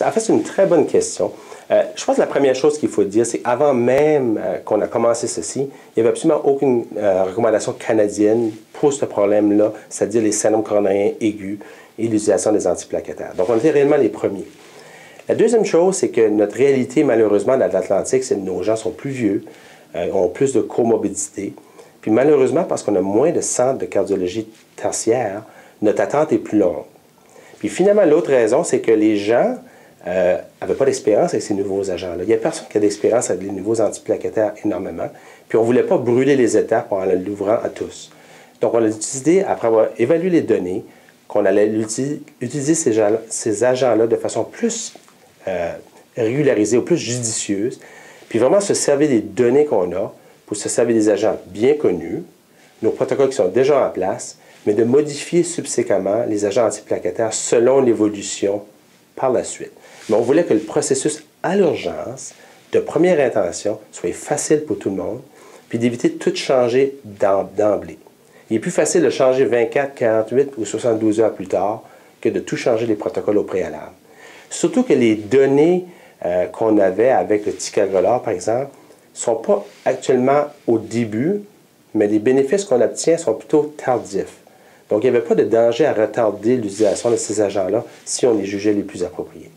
En fait, c'est une très bonne question. Je pense que la première chose qu'il faut dire, c'est qu'avant même qu'on a commencé ceci, il n'y avait absolument aucune recommandation canadienne pour ce problème-là, c'est-à-dire les syndromes coronariens aigus et l'utilisation des antiplaquettaires. Donc, on était réellement les premiers. La deuxième chose, c'est que notre réalité, malheureusement, dans l'Atlantique, c'est que nos gens sont plus vieux, ont plus de comorbidité. Puis malheureusement, parce qu'on a moins de centres de cardiologie tertiaire, notre attente est plus longue. Puis finalement, l'autre raison, c'est que les gens n'avaient pas d'expérience avec ces nouveaux agents-là. Il n'y a personne qui a d'expérience avec les nouveaux antiplaquettaires énormément. Puis on ne voulait pas brûler les étapes en l'ouvrant à tous. Donc on a décidé, après avoir évalué les données, qu'on allait utiliser ces agents-là de façon plus régularisée ou plus judicieuse, puis vraiment se servir des données qu'on a pour se servir des agents bien connus, nos protocoles qui sont déjà en place, mais de modifier subséquemment les agents antiplaquettaires selon l'évolution par la suite. Mais on voulait que le processus à l'urgence, de première intention, soit facile pour tout le monde, puis d'éviter de tout changer d'emblée. Il est plus facile de changer 24, 48 ou 72 heures plus tard que de tout changer les protocoles au préalable. Surtout que les données qu'on avait avec le ticagrelor, par exemple, ne sont pas actuellement au début, mais les bénéfices qu'on obtient sont plutôt tardifs. Donc, il n'y avait pas de danger à retarder l'utilisation de ces agents-là si on les jugeait les plus appropriés.